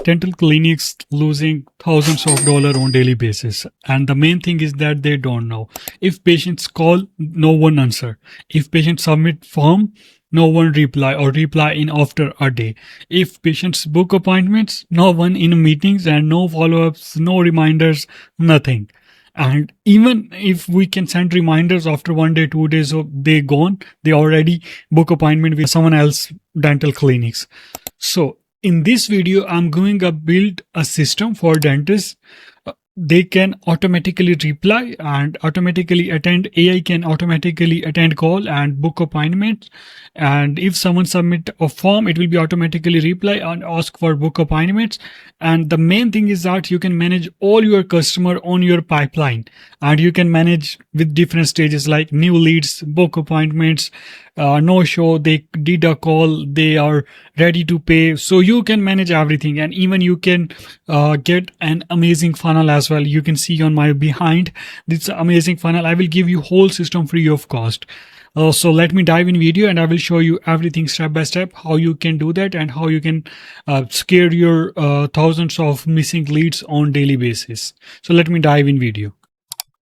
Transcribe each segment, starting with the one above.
dental clinics losing thousands of dollars on daily basis, and the main thing is that they don't know. If patients call, no one answer. If patients submit form, no one reply or reply in after a day. If patients book appointments, no one in meetings and no follow-ups, no reminders, nothing. And even if we can send reminders after 1 day, 2 days, so they gone, they already book appointment with someone else dental clinics. So in this video, I'm going to build a system for dentists. They can automatically reply and automatically attend. AI can automatically attend call and book appointments. And if someone submit a form, it will be automatically reply and ask for book appointments. And the main thing is that you can manage all your customer on your pipeline, and you can manage with different stages like new leads, book appointments, no show, they did a call, they are ready to pay. So you can manage everything, and even you can get an amazing funnel as well. You can see on my behind this amazing funnel. I will give you whole system free of cost. So let me dive in video and I will show you everything step by step, how you can do that and how you can scare your thousands of missing leads on daily basis. So let me dive in video.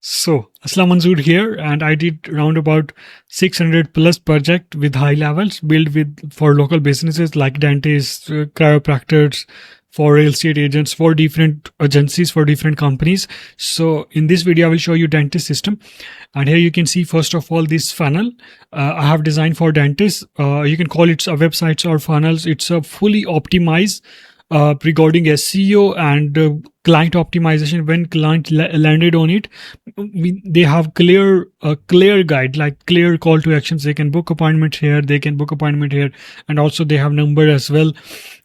So Aslam Manzoor here, and I did around about 600 plus project with high levels built with for local businesses like dentists, chiropractors, for real estate agents, for different agencies, for different companies. So in this video, I will show you dentist system. And here you can see, first of all, this funnel I have designed for dentists. You can call it a websites or funnels. It's a fully optimized regarding SEO and client optimization. When client landed on it, they have clear guide, like clear call to actions. They can book appointment here, they can book appointment here, and also they have number as well.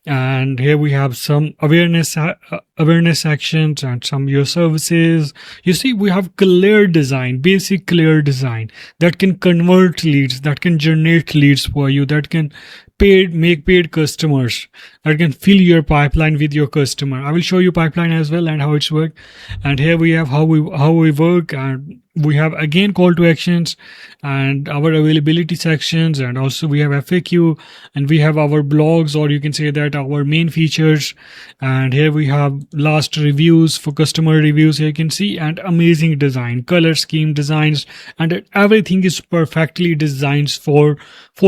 And here we have some awareness actions and some your services. You see, we have clear design, basic clear design that can convert leads, that can generate leads for you, that can make paid customers, that can fill your pipeline with your customer. I will show you pipeline as well and how it's work. And here we have how we work, and we have again call to actions and our availability sections, and also we have FAQ, and we have our blogs, or you can say that our main features. And here we have last reviews for customer reviews. Here you can see, and amazing design, color scheme designs, and everything is perfectly designed for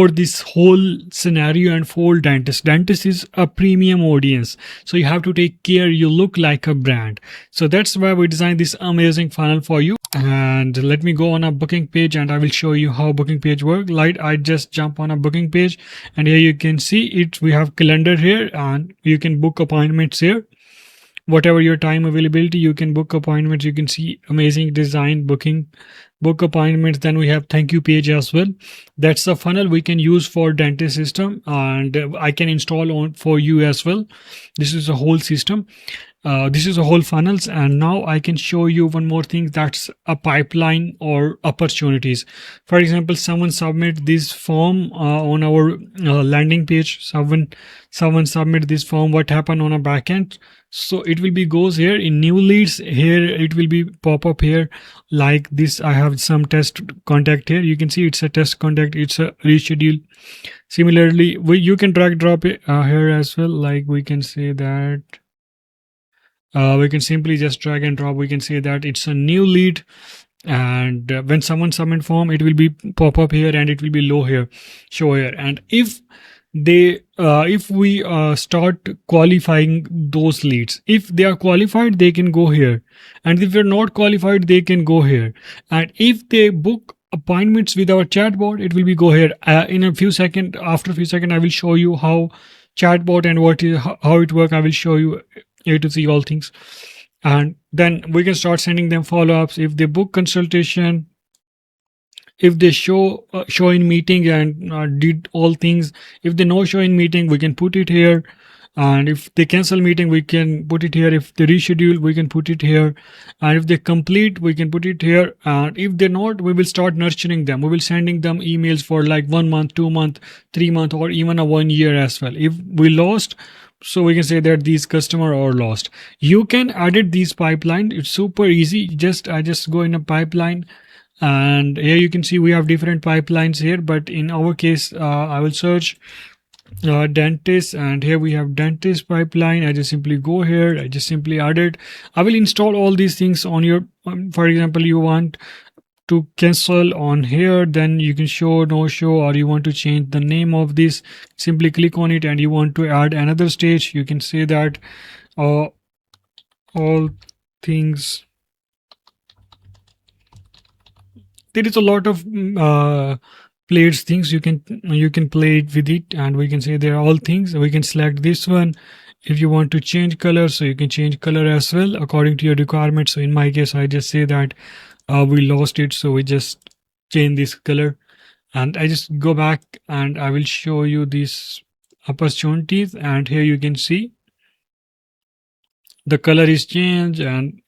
this whole scenario and for dentist. Dentist is a premium audience, so you have to take care you look like a brand. So that's why we designed this amazing funnel for you. And let me go on a booking page and I will show you how booking page work. Like, I just jump on a booking page, and here you can see it. We have calendar here, and you can book appointments here. Whatever your time availability, you can book appointments. You can see amazing design, book appointments. Then we have thank you page as well. That's the funnel we can use for dentist system, and I can install on for you as well. This is a whole system. This is a whole funnels, and now I can show you one more thing, that's a pipeline or opportunities. For example, someone submit this form on our landing page. Someone submit this form. What happened on a backend? So it will be goes here in new leads. Here it will be pop up here like this. I have some test contact here. You can see it's a test contact. It's a reschedule. Similarly, you can drag drop it here as well. Like we can say that. We can simply just drag and drop. We can say that it's a new lead, and when someone submit form, it will be pop up here and it will be low here, show here. And if we start qualifying those leads, if they are qualified, they can go here, and if they're not qualified, they can go here. And if they book appointments with our chatbot, it will be go here. In a few seconds, after a few seconds, I will show you how chatbot and how it works. I will show you here to see all things, and then we can start sending them follow-ups. If they book consultation, if they show in meeting and did all things, if they no show in meeting, we can put it here. And if they cancel meeting, we can put it here. If they reschedule, we can put it here. And if they complete, we can put it here. And if they're not, we will start nurturing them. We will sending them emails for like 1 month, 2 month, 3 month, or even a 1 year as well. If we lost, so we can say that these customer are lost. You can edit these pipeline. It's super easy. I just go in a pipeline, and here you can see we have different pipelines here. But in our case, I will search dentist, and here we have dentist pipeline. I just simply go here, I just simply add it. I will install all these things on your for example, you want to cancel on here, then you can show, no show, or you want to change the name of this, simply click on it. And you want to add another stage, you can say that all things. There is a lot of played things you can play it with it, and we can say they're all things. We can select this one. If you want to change color, so you can change color as well according to your requirement. So in my case, I just say that we lost it, so we just change this color. And I just go back and I will show you these opportunities, and here you can see the color is changed, and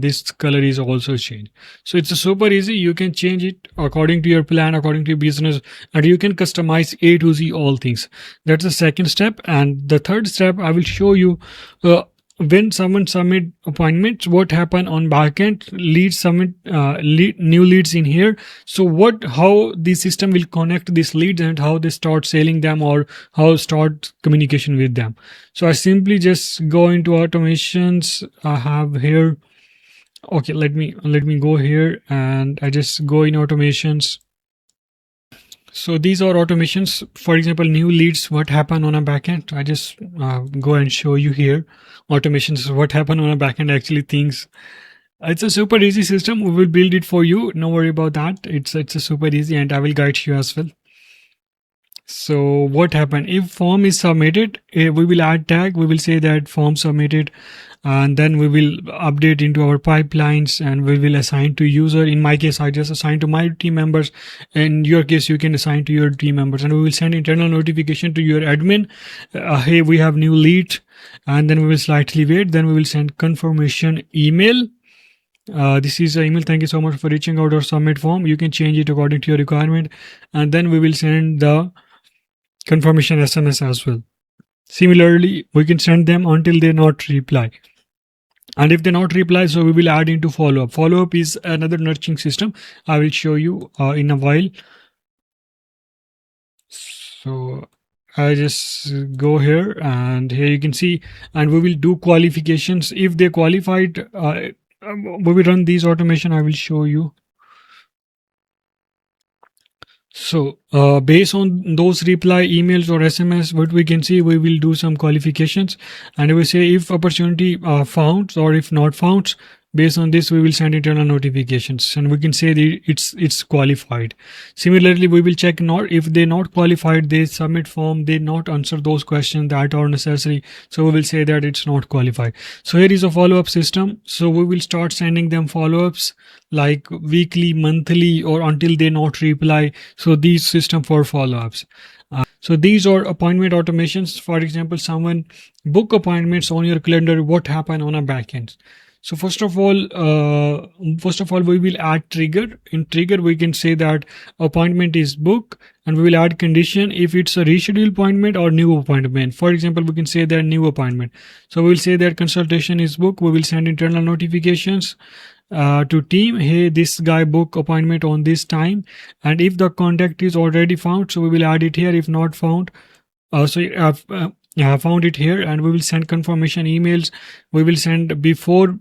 this color is also changed. So it's super easy. You can change it according to your plan, according to your business, and you can customize A to Z all things. That's the second step. And the third step, I will show you when someone submit appointments, what happen on backend. Leads submit new leads in here. So how the system will connect these leads and how they start selling them, or how start communication with them. So I simply just go into automations. I have here. Okay, let me go here, and I just go in automations. So these are automations. For example, new leads, what happened on a backend. I just go and show you here. Automations, what happened on a backend, actually things. It's a super easy system. We will build it for you. No worry about that. It's a super easy, and I will guide you as well. So what happened if form is submitted, we will add tag. We will say that form submitted, and then we will update into our pipelines, and we will assign to user. In my case, I just assign to my team members. In your case, you can assign to your team members, and we will send internal notification to your admin. Hey, we have new lead, and then we will slightly wait. Then we will send confirmation email. This is an email. Thank you so much for reaching out or submit form. You can change it according to your requirement, and then we will send the confirmation SMS as well. Similarly, we can send them until they not reply. And if they not reply, so we will add into follow-up. Follow-up is another nurturing system. I will show you in a while. So I just go here, and here you can see, and we will do qualifications. If they qualified, we will run these automation. I will show you. So based on those reply emails or SMS, what we can see, we will do some qualifications, and we say if opportunity found or if not found. Based on this, we will send internal notifications, and we can say that it's qualified. Similarly, we will check not if they not qualified, they submit form, they not answer those questions that are necessary. So we will say that it's not qualified. So here is a follow-up system. So we will start sending them follow-ups like weekly, monthly, or until they not reply. So these system for follow-ups. So these are appointment automations. For example, someone book appointments on your calendar. What happened on a backend? So first of all, we will add trigger. In trigger, we can say that appointment is book, and we will add condition if it's a rescheduled appointment or new appointment. For example, we can say that new appointment. So we will say that consultation is book. We will send internal notifications to team. Hey, this guy book appointment on this time, and if the contact is already found, so we will add it here. If not found, found it here, and we will send confirmation emails. We will send before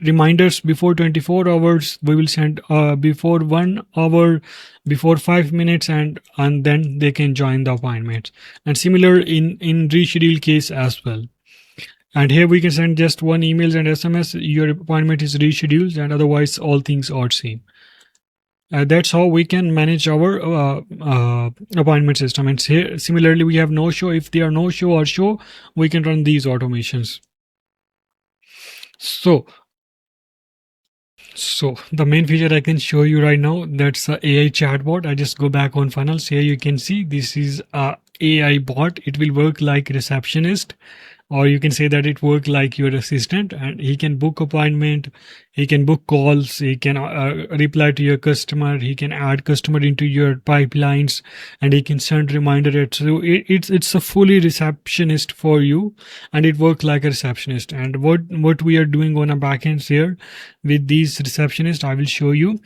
reminders before 24 hours. We will send before 1 hour, before 5 minutes, and then they can join the appointment. And similar in reschedule case as well. And here we can send just one emails and SMS. Your appointment is rescheduled, and otherwise all things are same. That's how we can manage our appointment system. And here, similarly, we have no show. If they are no show or show, we can run these automations. So the main feature I can show you right now, that's a AI chatbot. I just go back on funnels. Here you can see this is a AI bot. It will work like receptionist, or you can say that it work like your assistant, and he can book appointment, he can book calls, he can reply to your customer, he can add customer into your pipelines, and he can send reminder. So it's a fully receptionist for you, and it works like a receptionist. And what we are doing on a backend here with these receptionists, I will show you.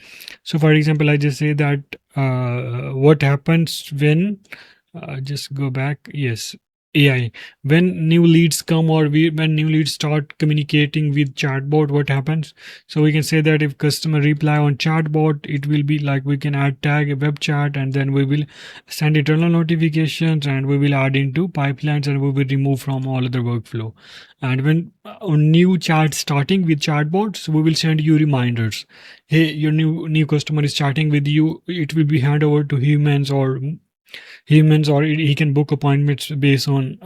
So for example, I just say that what happens when Just go back. Yes, AI. When new leads come, or when new leads start communicating with chatbot, what happens? So we can say that if customer reply on chatbot, it will be like we can add tag a web chat, and then we will send internal notifications, and we will add into pipelines, and we will remove from all other workflow. And when new chat starting with chatbots, we will send you reminders. Hey, your new customer is chatting with you. It will be hand over to humans, or he can book appointments based on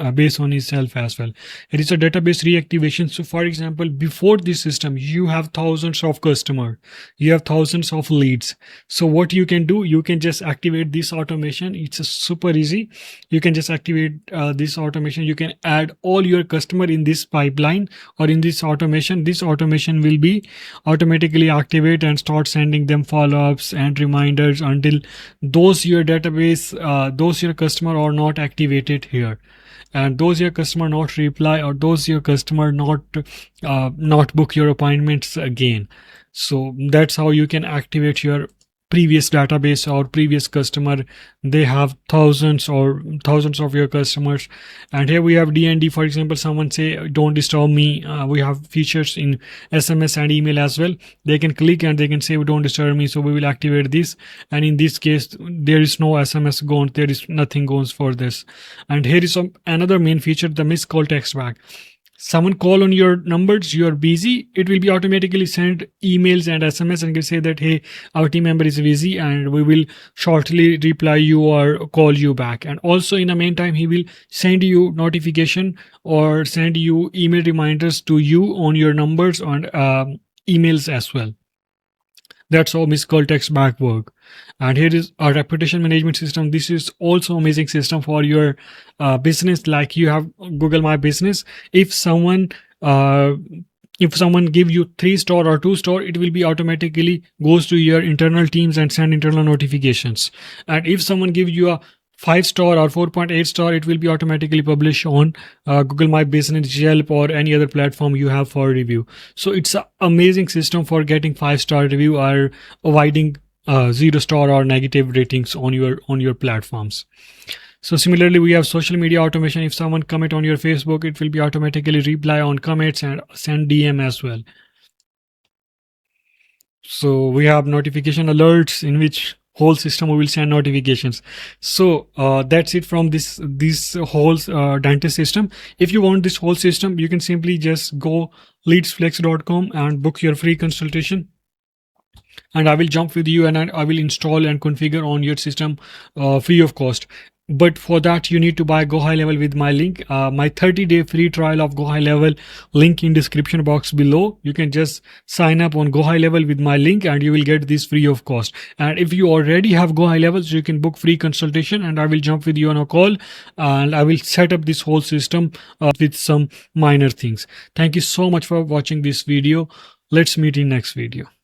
himself as well. It is a database reactivation. So for example, before this system, you have thousands of customer, you have thousands of leads. So what you can do, you can just activate this automation. It's a super easy. You can just activate this automation. You can add all your customer in this pipeline or in this automation. This automation will be automatically activate and start sending them follow-ups and reminders until those your database those your customer are not activated here, and those your customer not reply, or those your customer not book your appointments again. So that's how you can activate your previous database or previous customer. They have thousands of your customers. And here we have DND. For example, someone say don't disturb me. We have features in SMS and email as well. They can click and they can say don't disturb me, so we will activate this. And in this case, there is no SMS gone, there is nothing goes for this. And here is another main feature, the missed call text back. Someone call on your numbers, you are busy, it will be automatically send emails and SMS and can say that hey, our team member is busy and we will shortly reply you or call you back. And also in the meantime, he will send you notification or send you email reminders to you on your numbers and emails as well. That's how missed call text back work. And here is our reputation management system. This is also amazing system for your business. Like you have Google My Business. If someone give you 3-star or 2-star, it will be automatically goes to your internal teams and send internal notifications. And if someone give you a 5-star or 4.8-star, it will be automatically published on Google My Business, Yelp, or any other platform you have for review. So it's an amazing system for getting 5-star review or avoiding 0-star or negative ratings on your platforms. So similarly, we have social media automation. If someone comment on your Facebook, it will be automatically reply on comments and send DM as well. So we have notification alerts in which whole system will send notifications. So that's it from this whole dentist system. If you want this whole system, you can simply just go leadsflex.com and book your free consultation, and I will jump with you and I will install and configure on your system free of cost. But for that, you need to buy GoHighLevel with my link. My 30-day free trial of GoHighLevel, link in description box below. You can just sign up on GoHighLevel with my link and you will get this free of cost. And if you already have GoHighLevel, so you can book free consultation and I will jump with you on a call and I will set up this whole system with some minor things. Thank you so much for watching this video. Let's meet in next video.